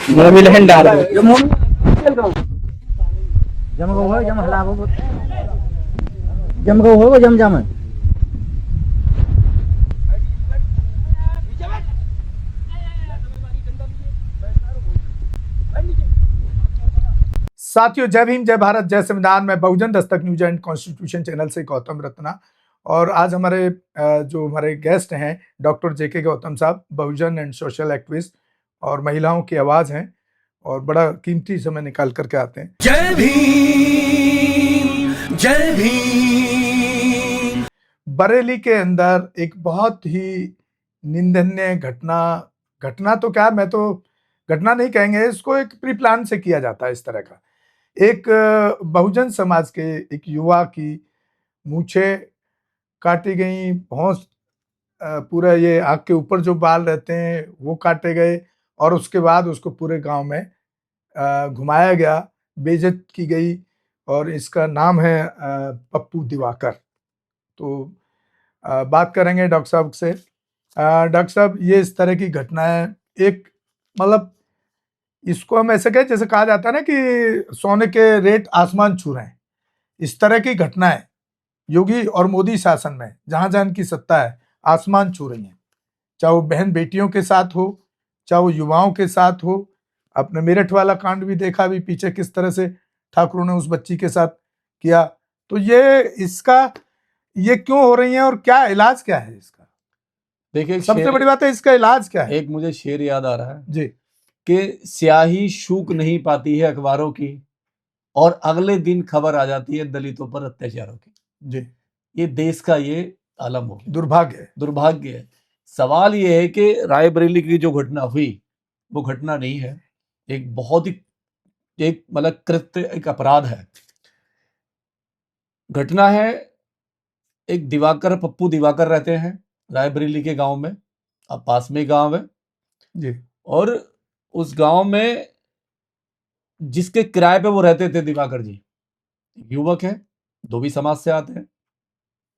मैं भी लहन डाल जम गो हो जम हलाबो जम गो हो जम जम साथियों, जय भीम, जय भारत, जय संविधान। में बहुजन Dastak news and constitution channel से गौतम रत्ना। और आज हमारे जो हमारे गेस्ट हैं डॉक्टर जेके गौतम साहब, बहुजन एंड सोशल एक्टिविस्ट और महिलाओं की आवाज हैं और बड़ा कीमती समय निकाल करके आते हैं। जय भीम, जय भीम। बरेली के अंदर एक बहुत ही निंदनीय घटना तो क्या, मैं तो घटना नहीं कहेंगे इसको, एक प्री प्लान से किया जाता है इस तरह का। एक बहुजन समाज के एक युवा की मूछें काटी गई, भौंस पूरा ये आँख के ऊपर जो बाल रहते हैं वो काटे गए और उसके बाद उसको पूरे गांव में घुमाया गया, बेइज्जत की गई। और इसका नाम है पप्पू दिवाकर। तो बात करेंगे डॉक्टर साहब से। डॉक्टर साहब, ये इस तरह की घटनाएं, एक मतलब इसको हम ऐसे कहें जैसे कहा जाता है ना कि सोने के रेट आसमान छू रहे हैं। इस तरह की घटनाएं योगी और मोदी शासन में जहां जहां की सत्ता है आसमान छू रही हैं, चाहे वो बहन बेटियों के साथ हो, चाहे वो युवाओं के साथ हो। आपने मेरठ वाला कांड भी देखा अभी पीछे, किस तरह से ठाकुरों ने उस बच्ची के साथ किया। तो ये क्यों हो रही है और क्या इलाज क्या है इसका? देखिए, सबसे बड़ी बात है इसका इलाज क्या है। एक मुझे शेर याद आ रहा है जी, कि स्याही शूक नहीं पाती है अखबारों की और अगले दिन खबर आ जाती है दलितों पर अत्याचारों की। जी, ये देश का ये आलम हो गया, दुर्भाग्य है। सवाल ये है कि रायबरेली की जो घटना हुई वो घटना नहीं है, एक बहुत ही एक मतलब कृत्य, एक अपराध है। घटना है, एक दिवाकर, पप्पू दिवाकर रहते हैं रायबरेली के गांव में, अब पास में गांव है जी, और उस गांव में जिसके किराए पे वो रहते थे दिवाकर जी, युवक है, धोबी समाज से आते हैं,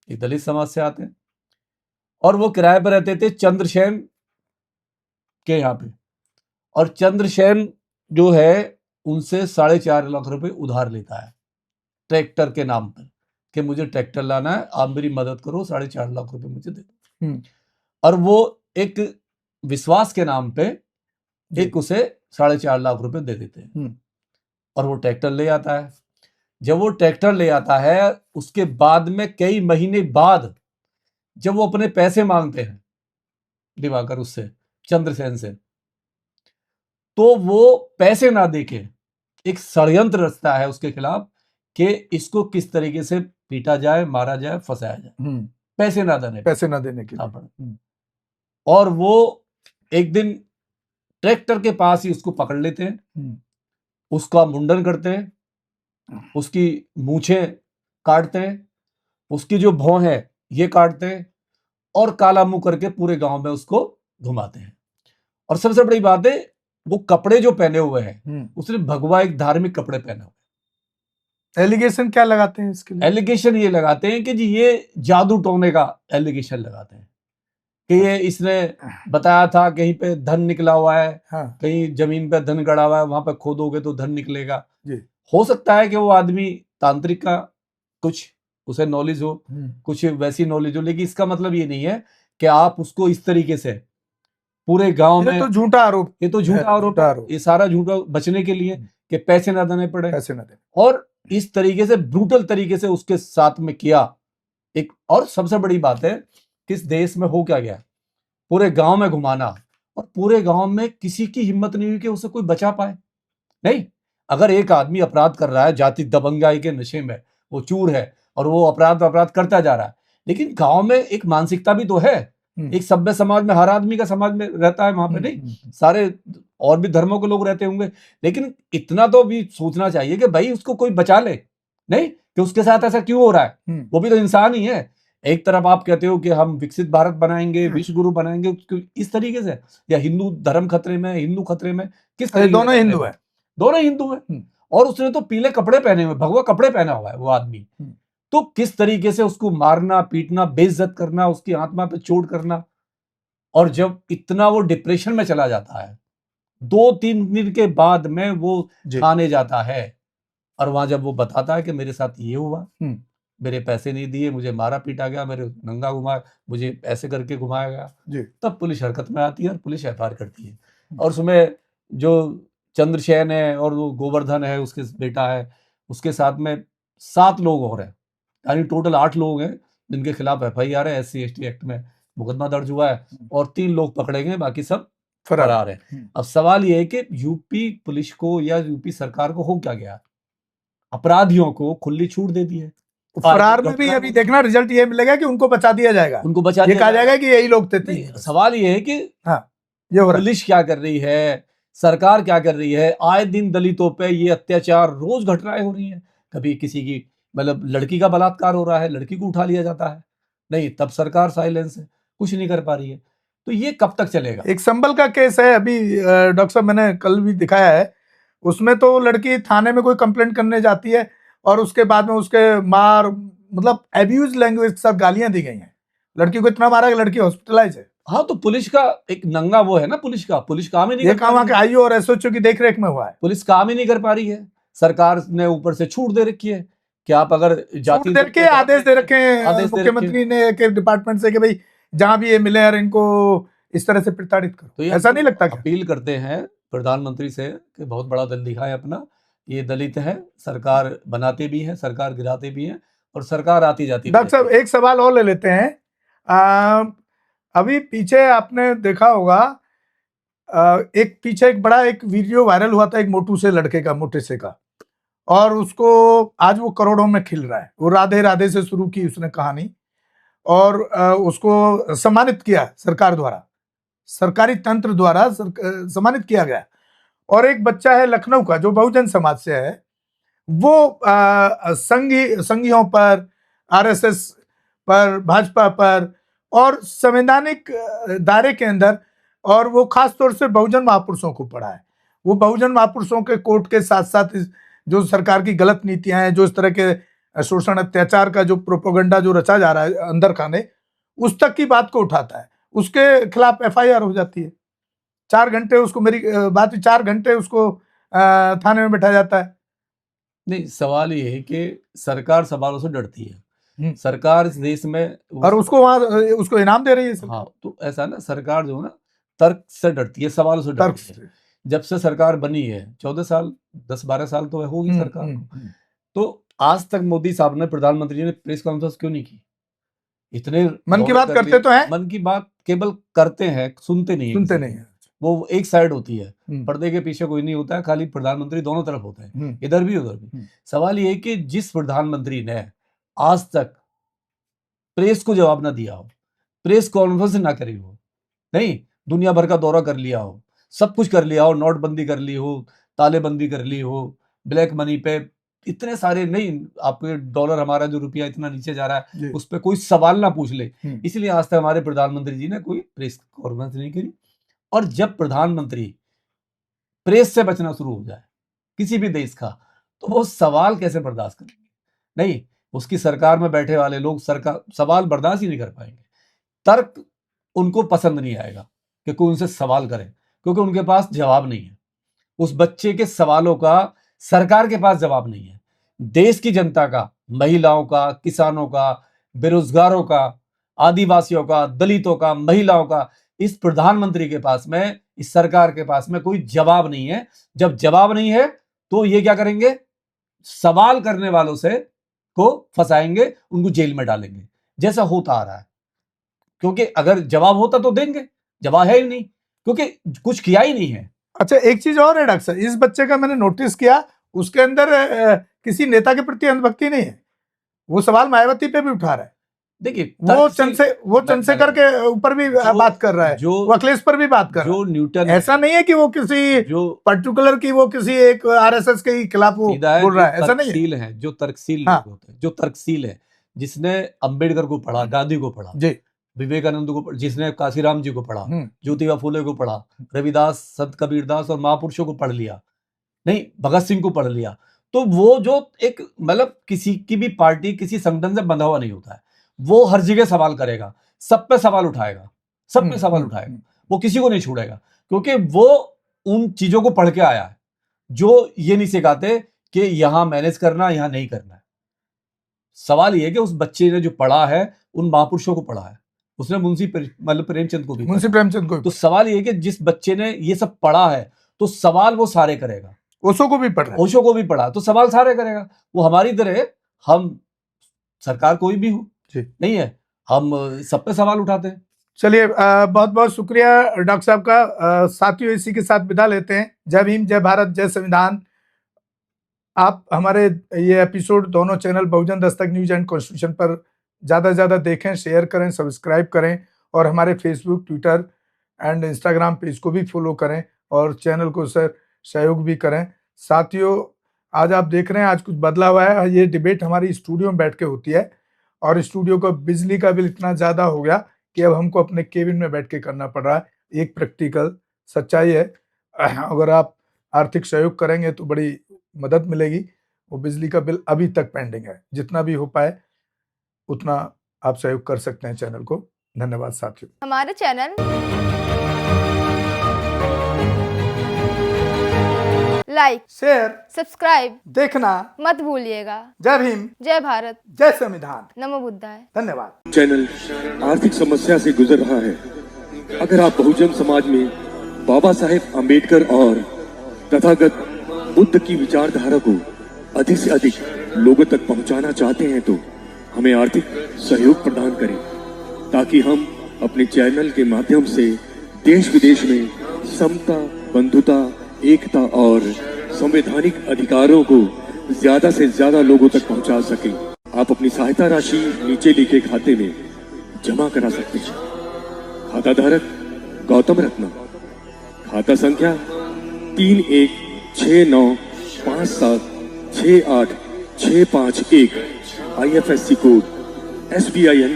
एक दलित समाज से आते हैं और वो किराए पे रहते थे चंद्रसेन के यहाँ पे। और चंद्रसेन जो है उनसे 4.5 लाख रुपए उधार लेता है ट्रैक्टर के नाम पर कि मुझे ट्रैक्टर लाना है, आप मेरी मदद करो, 4.5 लाख रुपए मुझे दे दो। और वो एक विश्वास के नाम पे एक उसे 4.5 लाख रुपए दे देते हैं और वो ट्रैक्टर ले आता है। जब वो ट्रैक्टर ले आता है उसके बाद में कई महीने बाद जब वो अपने पैसे मांगते हैं दिवाकर उससे, चंद्रसेन से, तो वो पैसे ना देके एक षड्यंत्र रचता है उसके खिलाफ कि इसको किस तरीके से पीटा जाए, मारा जाए, फंसाया जाए, पैसे ना देने के लिए। और वो एक दिन ट्रैक्टर के पास ही उसको पकड़ लेते हैं, उसका मुंडन करते हैं, उसकी मूछें काटते हैं, उसकी जो भौं है ये काटते हैं और काला मुंह करके पूरे गांव में उसको घुमाते हैं। और सबसे बड़ी बात है, वो कपड़े जो पहने हुए हैं उसने भगवा एक धार्मिक कपड़े पहने हुए। एलिगेशन क्या लगाते हैं इसके लिए? एलिगेशन ये लगाते हैं कि जी ये जादू टोने का एलिगेशन लगाते हैं कि ये इसने बताया था कहीं पे धन निकला हुआ है, कहीं जमीन पे धन गड़ा हुआ है, वहां पे खोदोगे तो धन निकलेगा। हो सकता है कि वो आदमी तांत्रिक का कुछ उसे नॉलेज हो, कुछ वैसी नॉलेज हो, लेकिन इसका मतलब ये नहीं है कि आप उसको इस तरीके से पूरे गांव में, ये तो झूठा आरोप, ये सारा झूठा बचने के लिए कि पैसे ना देने पड़े, और इस तरीके से ब्रूटल तरीके से उसके साथ में किया। एक और सबसे बड़ी बात है, किस देश में हो क्या गया, पूरे गांव में घुमाना और पूरे गांव में किसी की हिम्मत नहीं हुई कि उसे कोई बचा पाए। नहीं, अगर एक आदमी अपराध कर रहा है जाति दबंगाई के नशे में, वो चूर है और वो अपराध करता जा रहा है, लेकिन गांव में एक मानसिकता भी तो है। एक सभ्य समाज में हर आदमी का समाज में रहता है, वहां पे नहीं सारे और भी धर्मों के लोग रहते होंगे, लेकिन इतना तो भी सोचना चाहिए कि भाई उसको कोई बचा ले, नहीं कि उसके साथ ऐसा क्यों हो रहा है, वो भी तो इंसान ही है। एक तरफ आप कहते हो कि हम विकसित भारत बनाएंगे, विश्व गुरु बनाएंगे, इस तरीके से, या हिंदू धर्म खतरे में, हिंदू खतरे में, किस तरीके? दोनों हिंदू है और उसने तो पीले कपड़े पहने हुए, भगवा कपड़े पहना हुआ है वो आदमी। तो किस तरीके से उसको मारना, पीटना, बेइज्जत करना, उसकी आत्मा पे चोट करना। और जब इतना वो डिप्रेशन में चला जाता है, 2-3 दिन के बाद में वो जी। थाने जाता है और वहां जब वो बताता है कि मेरे साथ ये हुआ, हम्म। मेरे पैसे नहीं दिए, मुझे मारा पीटा गया, मेरे नंगा घुमाया, मुझे ऐसे करके घुमाया गया, जी। तब पुलिस हरकत में आती है और पुलिस एफआईआर करती है। और उसमें जो चंद्रसेन है और वो गोवर्धन है उसके बेटा है, उसके साथ में 7 लोग और हैं, यानी टोटल 8 लोग हैं जिनके खिलाफ एफआईआर है, SC/ST एक्ट में मुकदमा दर्ज हुआ है और 3 लोग पकड़े गए, बाकी सब फरार है। अब सवाल ये है कि यूपी पुलिस को या यूपी सरकार को हो क्या गया, अपराधियों को खुली छूट दे दी है। फरार में भी अभी देखना रिजल्ट ये मिलेगा कि उनको बचा दिया जाएगा, उनको बचा ये दिया कहा जाएगा कि यही लोग थे। नहीं, सवाल ये है कि हाँ, ये हो रहा है। पुलिस क्या कर रही है, सरकार क्या कर रही है। आए दिन दलितों पे ये अत्याचार, रोज घटनाएं हो रही हैं। कभी किसी की मतलब लड़की का बलात्कार हो रहा है, लड़की को उठा लिया जाता है, नहीं तब सरकार साइलेंस है, कुछ नहीं कर पा रही है। तो ये कब तक चलेगा। एक संभल का केस है अभी डॉक्टर साहब, मैंने कल भी दिखाया है, उसमें तो लड़की थाने में कोई कंप्लेंट करने जाती है और उसके बाद में उसके मार मतलब एब्यूज लैंग्वेज के साथ गालियां दी गई हैं, लड़की को इतना मारा कि लड़की हॉस्पिटलाइज है। हाँ, तो पुलिस का एक नंगा वो है ना, पुलिस काम ही नहीं ये कर काम पा वहाँ के रही है। आईओ और एसओएचओ की देखरेख में हुआ है। पुलिस काम ही नहीं कर पा रही है, सरकार ने ऊपर से छूट दे रखी है कि आप अगर छूट दे रखे, आदेश दे रखे हैं आदेश दे मुख्यमंत्री ने के डिपार्टमेंट से कि भाई जहां भी ये मिले यार इनको इस तरह से प्रताड़ित करो। तो ये ऐसा नहीं लगता क्या? अपील करते हैं प्रधानमंत्री से कि बहुत बड़ा दल दिखाए अपना, ये दलित है, सरकार बनाते भी है, सरकार गिराते भी है और सरकार आती जाती भी डॉक्टर साहब रहती है। एक सवाल और ले लेते हैं। अभी पीछे आपने देखा होगा, एक पीछे एक बड़ा एक वीडियो वायरल हुआ था एक मोटू से लड़के का, मोटे से का, और उसको आज वो करोड़ों में खिल रहा है। वो राधे राधे से शुरू की उसने कहानी और उसको सम्मानित किया सरकार द्वारा, सरकारी तंत्र द्वारा सम्मानित किया गया। और एक बच्चा है लखनऊ का जो बहुजन समाज से है, वो संघियों पर, आरएसएस पर, भाजपा पर और संवैधानिक दायरे के अंदर, और वो खास तौर से बहुजन महापुरुषों को पढ़ा है। वो बहुजन महापुरुषों के कोर्ट के साथ साथ जो सरकार की गलत नीतियां हैं, जो इस तरह के शोषण अत्याचार का जो प्रोपोगंडा जो रचा जा रहा है अंदर खाने, उस तक की बात को उठाता है, उसके खिलाफ एफआईआर हो जाती है। 4 घंटे उसको, मेरी बात 4 घंटे उसको थाने में बैठाया जाता है। नहीं, सवाल ये है कि सरकार सवालों से डरती है। सरकार इस देश में और उसको वहां उसको इनाम दे रही है। हाँ, तो ऐसा ना, सरकार जो है ना तर्क से डरती है, सवालों से डरती है। जब से सरकार बनी है 14 साल 10-12 साल तो होगी सरकार को, तो आज तक मोदी साहब ने, प्रधानमंत्री ने प्रेस कॉन्फ्रेंस क्यों नहीं की। इतने मन की बात करते तो हैं, मन की बात केवल करते हैं, सुनते नहीं है। वो एक साइड होती है, पर्दे के पीछे कोई नहीं होता है, खाली प्रधानमंत्री दोनों तरफ होते हैं, इधर भी उधर भी। सवाल ये है कि जिस प्रधानमंत्री ने आज तक प्रेस को जवाब ना दिया हो, प्रेस कॉन्फ्रेंस ना करी हो, नहीं दुनिया भर का दौरा कर लिया हो, सब कुछ कर लिया हो, नोटबंदी कर ली हो, तालेबंदी कर ली हो, ब्लैक मनी पे इतने सारे, नहीं आपके डॉलर, हमारा जो रुपया इतना नीचे जा रहा है उस पर कोई सवाल ना पूछ ले, इसलिए आज तक हमारे प्रधानमंत्री जी ने कोई प्रेस कॉन्फ्रेंस नहीं करी। और जब प्रधानमंत्री प्रेस से बचना शुरू हो जाए किसी भी देश का, तो वो सवाल कैसे बर्दाश्त करेंगे। नहीं, उसकी सरकार में बैठे वाले लोग सरकार सवाल बर्दाश्त ही नहीं कर पाएंगे। तर्क उनको पसंद नहीं आएगा कि कोई उनसे सवाल करे, क्योंकि उनके पास जवाब नहीं है। उस बच्चे के सवालों का सरकार के पास जवाब नहीं है। देश की जनता का, महिलाओं का, किसानों का, बेरोजगारों का, आदिवासियों का, दलितों का, महिलाओं का, इस प्रधानमंत्री के पास में, इस सरकार के पास में कोई जवाब नहीं है। जब जवाब नहीं है तो ये क्या करेंगे, सवाल करने वालों से को फंसाएंगे, उनको जेल में डालेंगे, जैसा होता आ रहा है। क्योंकि अगर जवाब होता तो देंगे, जवाब है ही नहीं, क्योंकि कुछ किया ही नहीं है। अच्छा, एक चीज और है डॉक्टर साहब, इस बच्चे का मैंने नोटिस किया, उसके अंदर किसी नेता के प्रति अंधभक्ति नहीं है। वो सवाल मायावती पे भी उठा रहा है। देखिए, वो चंद्रशेखर के ऊपर भी बात कर रहा है, वो अखिलेश पर भी बात कर रहा है। जो न्यूटन, ऐसा नहीं है कि वो किसी जो पर्टिकुलर की, वो किसी एक आरएसएस के खिलाफ वो बोल रहा है, ऐसा नहीं है। जो तर्कशील लोग होते हैं, जो तर्कशील है, जिसने अंबेडकर को पढ़ा, गांधी को पढ़ा, विवेकानंद को, जिसने काशीराम जी को पढ़ा, ज्योतिबा फुले को पढ़ा, रविदास, संत कबीरदास और महापुरुषों को पढ़ लिया, नहीं भगत सिंह को पढ़ लिया, तो वो जो एक मतलब किसी की भी पार्टी किसी संगठन से बंधा हुआ नहीं होता है। वो हर जगह सवाल करेगा, सब पे सवाल उठाएगा, सब पे सवाल उठाएगा, वो किसी को नहीं छोड़ेगा, क्योंकि वो उन चीजों को पढ़ के आया है जो ये नहीं सिखाते कि यहां मैनेज करना, यहां नहीं करना है। सवाल ये है कि उस बच्चे ने जो पढ़ा है उन महापुरुषों को पढ़ा है, उसने मतलब प्रेमचंद को भी मुंशी पढ़ा। प्रेमचंद को तो सवाल ये है कि जिस बच्चे ने ये सब पढ़ा है तो सवाल वो सारे करेगा। ओशो को भी पढ़ रहा है। ओशो को भी पढ़ा तो सवाल सारे करेगा। वो हमारी तरह, हम सरकार कोई भी हो जी। नहीं है, हम सब पे सवाल उठाते हैं। चलिए, बहुत बहुत शुक्रिया डॉक्टर साहब का। साथियों, इसी के साथ विदा लेते हैं। जय भीम, जय भारत, जय संविधान। आप हमारे ये एपिसोड दोनों channel Bahujan Dastak news and constitution पर ज़्यादा से ज़्यादा देखें, शेयर करें, सब्सक्राइब करें और हमारे Facebook, Twitter and Instagram page को भी फॉलो करें और चैनल को सहयोग भी करें। साथियों, आज आप देख रहे हैं आज कुछ बदला हुआ है। ये डिबेट हमारी स्टूडियो में बैठ के होती है और स्टूडियो का बिजली का बिल इतना ज़्यादा हो गया कि अब हमको अपने केबिन में बैठ के करना पड़ रहा है। एक प्रैक्टिकल सच्चाई है। अगर आप आर्थिक सहयोग करेंगे तो बड़ी मदद मिलेगी। वो बिजली का बिल अभी तक पेंडिंग है। जितना भी हो पाए उतना आप सहयोग कर सकते हैं चैनल को। धन्यवाद साथियों। हमारे चैनल लाइक, शेयर, सब्सक्राइब देखना मत भूलिएगा। जय भीम, जय भारत, जय संविधान। नमो बुद्धाय। धन्यवाद। चैनल आर्थिक समस्या से गुजर रहा है। अगर आप बहुजन समाज में बाबा साहेब अम्बेडकर और तथागत बुद्ध की विचारधारा को अधिक से अधिक लोगों तक पहुंचाना चाहते हैं तो हमें आर्थिक सहयोग प्रदान करें, ताकि हम अपने चैनल के माध्यम से देश विदेश में समता, बंधुता, एकता और संवैधानिक अधिकारों को ज्यादा से ज्यादा लोगों तक पहुंचा सकें। आप अपनी सहायता राशि नीचे लिखे खाते में जमा करा सकते हैं। खाता धारक गौतम रत्ना, खाता संख्या 316957686551, IFSC कोड SBIN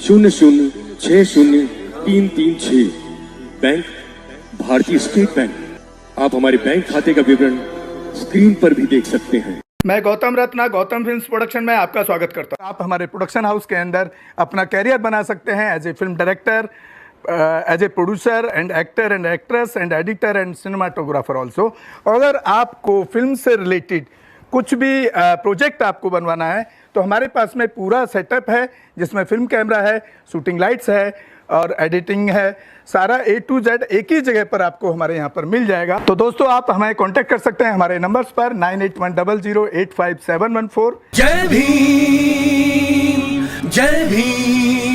0060336, बैंक भारतीय स्टेट बैंक। आप हमारे बैंक खाते का विवरण स्क्रीन पर भी देख सकते हैं। मैं गौतम रत्ना, गौतम फिल्म्स प्रोडक्शन में आपका स्वागत करता हूं। आप हमारे प्रोडक्शन हाउस के अंदर अपना कैरियर बना सकते हैं as a film director, as a producer and actor and actress and editor and cinematographer also. अगर आपको फिल्म से रिलेटेड कुछ भी प्रोजेक्ट आपको बनवाना है तो हमारे पास में पूरा सेटअप है, जिसमें फिल्म कैमरा है, शूटिंग लाइट्स है और एडिटिंग है। सारा A to Z एक ही जगह पर आपको हमारे यहाँ पर मिल जाएगा। तो दोस्तों, आप हमें कांटेक्ट कर सकते हैं हमारे नंबर्स पर 9810085714। जय भीम, जय भीम।